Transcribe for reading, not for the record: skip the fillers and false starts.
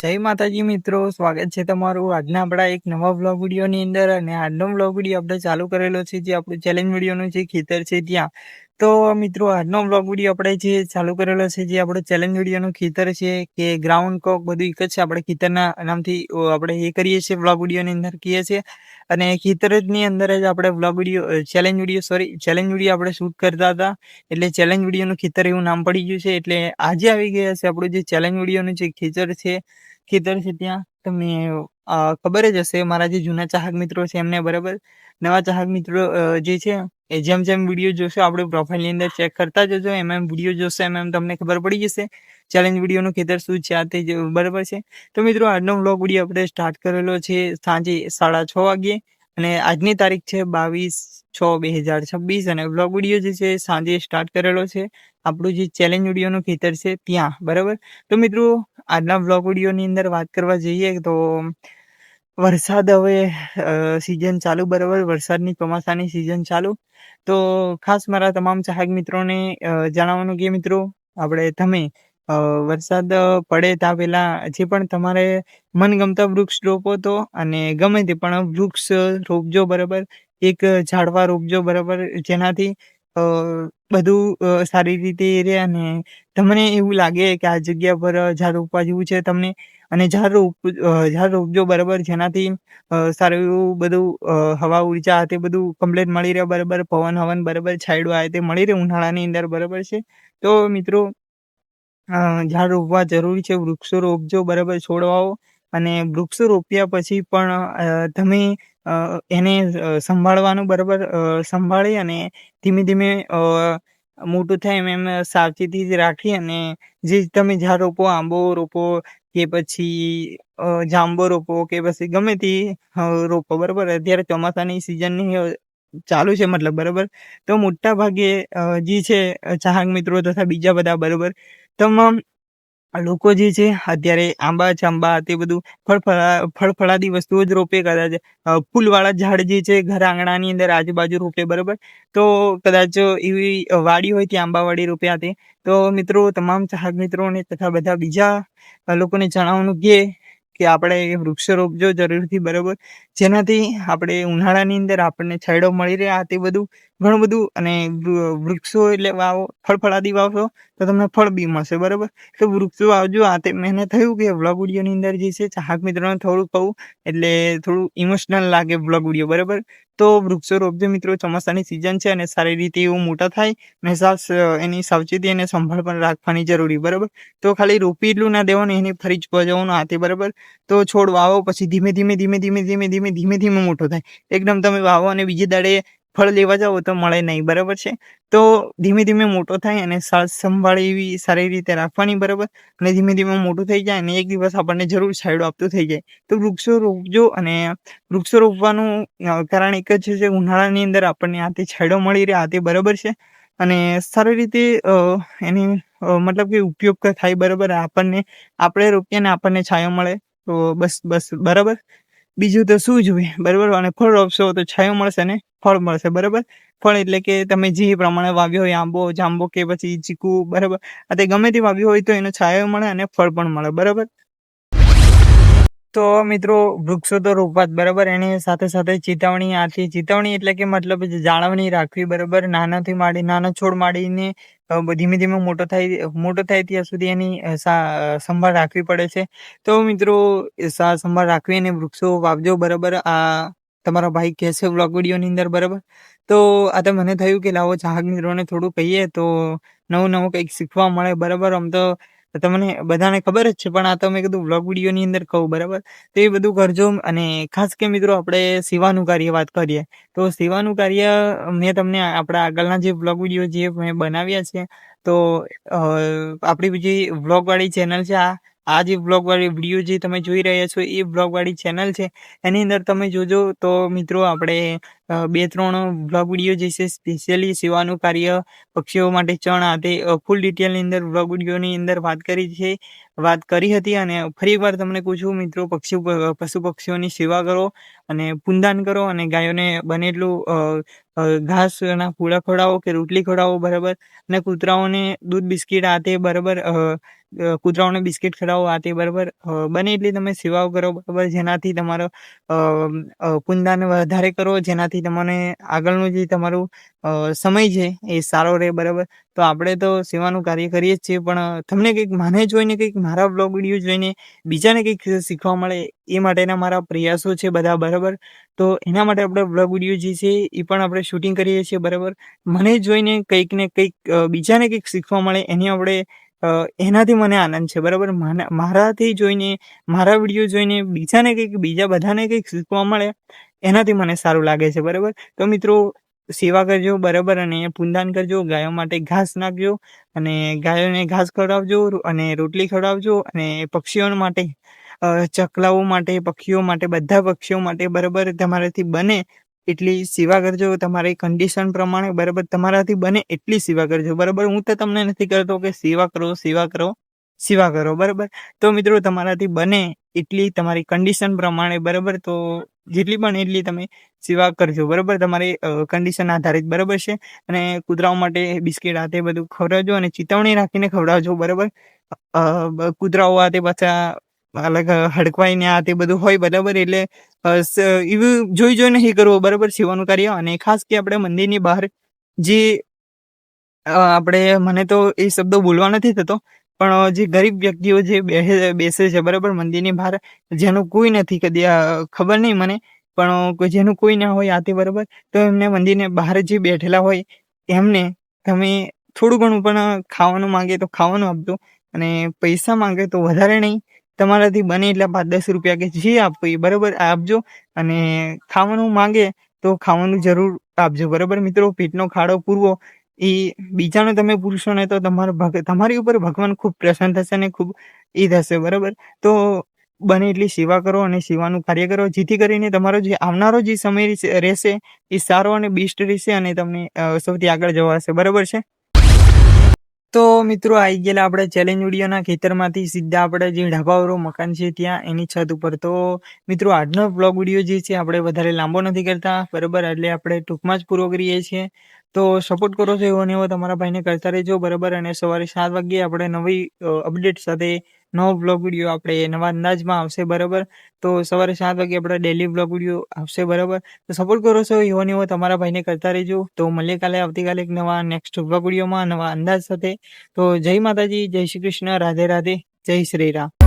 જય માતાજી મિત્રો, સ્વાગત છે તમારું આજના આપણા એક નવા વ્લોગ વિડીયોની અંદર। અને આજનો વ્લોગ વિડીયો આપણે ચાલુ કરેલો છે જે આપણું ચેલેન્જ વિડીયોનું જે ખેતર છે ત્યાં। તો મિત્રો આજનો વ્લોગ વિડીયો આપણે જે ચાલુ કરેલો છે જે આપણો ચેલેન્જ વિડીયોનું ખેતર છે કે ગ્રાઉન્ડ કોક બધું એક જ છે। આપણે ખેતરના નામથી આપણે એ કરીએ છીએ, વ્લોગ વિડીયોની અંદર કહીએ છીએ। અને ખેતરની અંદર જ આપણે વ્લોગ વિડીયો ચેલેન્જ વિડીયો આપણે શૂટ કરતા હતા, એટલે ચેલેન્જ વિડીયોનું ખેતર એવું નામ પડી ગયું છે। એટલે આજે આવી ગયા છે આપણું જે ચેલેન્જ વિડીયોનું જે ખેતર છે ત્યાં। તમને ખબર જ હશે, મારા જે જૂના ચાહક મિત્રો છે એમને, બરાબર। નવા ચાહક મિત્રો જે છે એ જેમ જેમ વિડીયો જોશો આપણે પ્રોફાઇલની અંદર ચેક કરતા જજો, એમ વિડીયો જોશો એમ તમને ખબર પડી જશે ચેલેન્જ વિડીયોનું ખેતર શું છે આ તે, બરાબર છે। તો મિત્રો આજનો વ્લોગ વિડીયો આપણે સ્ટાર્ટ કરેલો છે સાંજે 6:30 વાગ્યે, અને આજની તારીખ છે 22/6/2026, અને વ્લોગ વિડીયો જે છે સાંજે સ્ટાર્ટ કરેલો છે આપણું જે ચેલેન્જ વિડીયોનું ખેતર છે ત્યાં, બરાબર। તો મિત્રો આજના વ્લોગ વિડીયોની અંદર વાત કરવા જઈએ તો વરસાદ હવે સિઝન ચાલુ, બરાબર। વરસાદની ચોમાસાની સિઝન ચાલુ। તો ખાસ મારા તમામ ચાહક મિત્રોને જણાવવાનું કે મિત્રો તમે વરસાદ પડે ત્યાં પહેલા જે પણ તમારે મનગમતા વૃક્ષ રોપો તો, અને ગમે તે પણ વૃક્ષ રોપજો, બરાબર। એક ઝાડવા રોપજો, બરાબર, જેનાથી બધું સારી રીતે રહે અને તમને એવું લાગે કે આ જગ્યા પર ઝાડ રોપવા જેવું છે તમને, અને ઝાડ રોપજો, બરાબર, જેનાથી સારું એવું બધું હવા ઉર્જા તે બધું કમ્પ્લીટ મળી રહે, બરાબર। પવન હવન, બરાબર, છાંયડો આ તે મળી રહે ઉનાળાની અંદર, બરાબર છે। તો મિત્રો ઝાડ રોપવા જરૂરી છે, વૃક્ષો રોપજો, બરાબર, છોડવાઓ। અને વૃક્ષો રોપ્યા પછી પણ તમે એને સંભાળવાનું, બરાબર, સંભાળી અને ધીમે ધીમે મોટું થાય એમ સાવચેતી રાખી, અને જે તમે ઝાડ રોપો, આંબો રોપો કે પછી જાંબો રોપો કે પછી ગમે તે રોપો, બરાબર। અત્યારે ચોમાસાની સિઝનની ચાલુ છે મતલબ, બરાબર। તો મોટા ભાગે જે છે ચાહક મિત્રો તથા બીજા બધા, બરાબર, તમામ લોકો જે છે અત્યારે આંબા ચાંબા તે બધું ફળફળાદી વસ્તુઓ જ રોપે, કદાચ ફૂલવાળા ઝાડ જે છે ઘર આંગણાની અંદર આજુબાજુ રોપે, બરાબર। તો કદાચ એવી વાડી હોય ત્યાં આંબાવાડી રોપ્યા તે, તો મિત્રો તમામ ચાહક મિત્રોને તથા બધા બીજા લોકોને જણાવવાનું કે આપણે વૃક્ષો રોપજો જરૂરથી, બરાબર, જેનાથી આપણે ઉનાળાની અંદર આપણને છાંયડો મળી રહે આ તે બધું ઘણું બધું। અને વૃક્ષો એટલે વાવો, ફળફળાદી વાવશો તો તમને ફળ બી મળશે, બરાબર। તો વૃક્ષો વાવજો આ તે। મને થયું કે વ્લોગ વિડીયોની અંદર જે છે ચાહક મિત્રોને થોડું કહું એટલે થોડું ઇમોશનલ લાગે વ્લોગ વિડીયો, બરાબર। તો વૃક્ષો રોપજો મિત્રો, ચોમાસાની સિઝન છે અને સારી રીતે એવું મોટા થાય, અને એની સાવચેતી અને સંભાળ પણ રાખવાની જરૂરી, બરાબર। તો ખાલી રોપી એટલું ના દેવાનું, એની ફરી જ પહોંચવાનું આ તે, બરાબર। તો છોડ વાવો પછી ધીમે ધીમે મોટો થાય। એકદમ તમે વાવો અને બીજે દાડે ફળ લેવા જાઓ તો મળે નહીં, બરાબર છે। તો ધીમે ધીમે મોટો થાય અને સંભાળ એવી સારી રીતે રાખવાની, બરાબર। અને ધીમે ધીમે મોટું થઈ જાય અને એક દિવસ આપણને જરૂર છાંયડો આપતું થઈ જાય। તો વૃક્ષો રોપજો, અને વૃક્ષો રોપવાનું કારણ એક જ છે, ઉનાળાની અંદર આપણને આ તે છાંયડો મળી રહે આ તે, બરાબર છે। અને સારી રીતે એની મતલબ કે ઉપયોગ થાય, બરાબર। આપણે રોપીએ ને આપણને છાંયો મળે તો બસ, બરાબર। બીજું તો શું જોઈએ, બરાબર। અને ફળ રોપશો તો છાંયો મળશે ને ફળ મળશે, બરાબર। ફળ એટલે કે તમે જે પ્રમાણે વાવ્યો હોય, આંબો જાંબો કે પછી ચીકુ, બરાબર, આ તે ગમે તે વાવ્યો હોય તો એનો છાંયો મળે અને ફળ પણ મળે, બરાબર। તો મિત્રો વૃક્ષો તો રોપવા જ, બરાબર, એની સાથે સાથે ચેતવણી ચેતવણી એટલે કે મતલબ જાળવણી રાખવી, બરાબર। નાનો છોડ માંડીને ધીમે ધીમે મોટો થાય ત્યાં સુધી એની સંભાળ રાખવી પડે છે। તો મિત્રો સંભાળ રાખવી અને વૃક્ષો વાવજો, બરાબર। આ તમારા ભાઈ કહેશે વ્લોગ વિડીયોની અંદર, બરાબર। તો આ તો મને થયું કે લાવો ચાહક મિત્રોને થોડું કહીએ તો નવું કંઈક શીખવા મળે, બરાબર। આમ તો તમને બધાને ખબર જ છે, પણ આ તો મેં કીધું વ્લોગ વિડીયોની અંદર કહું, બરાબર। તો એ બધું કરજો। અને ખાસ કે મિત્રો આપણે સેવાનું કાર્ય વાત કરીએ તો સેવાનું કાર્ય મેં તમને આપણા આગળના જે વ્લોગ વિડીયો જે મેં બનાવ્યા છે, તો આપણી જે વ્લોગવાળી ચેનલ છે, આ જે વ્લોગવાળી વિડીયો જે તમે જોઈ રહ્યા છો એ વ્લોગવાળી ચેનલ છે, એની અંદર તમે જોજો તો મિત્રો આપણે 2-3 વ્લોગ વિડીયો જે છે સ્પેશિયલી સેવાનું કાર્ય, પક્ષીઓ માટે ચણ તે ફૂલ ડિટેલની અંદર વ્લોગ વિડીયોની અંદર વાત કરી હતી. અને ફરી એકવાર તમને કહું છું મિત્રો, પશુ પક્ષીઓની સેવા કરો અને પૂંદાન કરો અને ગાયોને બને એટલું ઘાસના પૂળા ખવડાવો કે રોટલી ખવડાવો, બરાબર. અને કૂતરાઓને દૂધ બિસ્કીટ બરાબર, કૂતરાઓને બિસ્કીટ ખવડાવો બરાબર. બને એટલી તમે સેવાઓ કરો, બરાબર, જેનાથી તમારો પૂંદાન વધારે કરો, જેનાથી તમને આગળનું જે તમારું સમય છે એ સારો રહે, બરાબર. તો આપણે તો સેવાનું કાર્ય કરીએ જ છીએ, પણ તમને કંઈક મને જોઈને, કંઈક મારા બ્લોગ વિડીયો જોઈને બીજાને કંઈક શીખવા મળે એ માટેના મારા પ્રયાસો છે બધા, બરાબર. તો એના માટે આપણે બ્લોગ વિડીયો જે છે એ પણ આપણે શૂટિંગ કરીએ છીએ, બરાબર. મને જોઈને કંઈક ને કંઈક બીજાને કંઈક શીખવા મળે એનાથી મને આનંદ છે, બરાબર. મારાથી જોઈને, મારા વિડીયો જોઈને બીજા બધાને કંઈક શીખવા મળે એનાથી મને સારું લાગે છે, બરાબર. તો મિત્રો, સેવા કરજો, બરાબર, અને પૂંદાન કરજો, ગાયો માટે ઘાસ નાખજો અને ગાયોને ઘાસ ખવડાવજો અને રોટલી ખવડાવજો. અને પક્ષીઓ માટે, ચકલાઓ માટે, પક્ષીઓ માટે, બધા પક્ષીઓ માટે, બરાબર, તમારાથી બને એટલી સેવા કરજો, તમારી કન્ડિશન પ્રમાણે, બરાબર. તમારાથી બને એટલી સેવા કરજો, બરાબર. હું તો તમને નથી કરતો કે સેવા કરો, બરાબર. તો મિત્રો, તમારાથી બને એટલી તમારી કન્ડિશન પ્રમાણે, બરાબર, તો જેટલી પણ એટલી તમે સેવા કરજો, બરાબર. તમારી કન્ડિશન આધારિત, બરાબર છે. અને કૂતરાઓ માટે બિસ્કીટ બધું ખવડાવજો અને ચેતવણી રાખીને ખવડાવજો, બરાબર. કૂતરાઓ પાછા અલગ હડકવાઈને બધું હોય, બરાબર. એટલે એવું જોઈ નહીં કરવું, બરાબર, સેવાનું કાર્ય. અને ખાસ કે આપણે મંદિરની બહાર જે આપણે, મને તો એ શબ્દો બોલવા નથી થતો, પણ જે ગરીબ વ્યક્તિઓ જે બેસે છે, બરાબર, મંદિરની બહાર, જેનું કોઈ નથી, કદી ખબર નહીં મને, પણ જેનું કોઈ ના હોય બરાબર, તો એમને મંદિરને બહાર જે બેઠેલા હોય એમને તમે થોડું ઘણું પણ ખાવાનું માંગે તો ખાવાનું આપજો, અને પૈસા માંગે તો વધારે નહીં, તમારાથી બને એટલા 5-10 રૂપિયા કે જે આપો એ, બરાબર, આપજો. અને ખાવાનું માંગે તો ખાવાનું જરૂર આપજો, બરાબર મિત્રો. પેટનો ખાડો પૂરવો એ બીજાને તમે પૂરશો ને તો તમારી ઉપર ભગવાન ખૂબ પ્રસન્ન થશે અને ખૂબ થશે, બરાબર. તો બને એટલી સેવા કરો અને સેવાનું કાર્ય કરો, જેથી કરીને તમારો જે આવનારો જે સમય રહેશે એ સારો અને બેસ્ટ રહેશે અને તમને સૌથી આગળ જવાશે, બરાબર છે. તો મિત્રો, આવી ગયેલા આપણે ચેલેન્જ વિડીયોના ખેતરમાંથી સીધા આપણે જે ઢાબાવાળું મકાન છે ત્યાં એની છત ઉપર. તો મિત્રો, આજનો બ્લોગ વિડીયો જે છે આપણે વધારે લાંબો નથી કરતા, બરાબર, એટલે આપણે ટૂંકમાં જ પૂરો કરીએ છીએ. તો સપોર્ટ કરો છો એવો ને એવો તમારા ભાઈને કરતા રહેજો, બરાબર. અને સવારે 7 વાગ્યે આપણે નવી અપડેટ સાથે નવો બ્લોગ વિડીયો આપણે નવા અંદાજમાં આવશે, બરાબર. તો સવારે 7 વાગ્યે આપણે ડેલી બ્લોગ વિડીયો આવશે, બરાબર. તો સપોર્ટ કરો છો એવો ને એવો તમારા ભાઈને કરતા રહેજો. તો મળીએ આવતીકાલે એક નવા નેક્સ્ટ બ્લોગ વિડીયોમાં નવા અંદાજ સાથે. તો જય માતાજી, જય શ્રી કૃષ્ણ, રાધે રાધે, જય શ્રી રામ.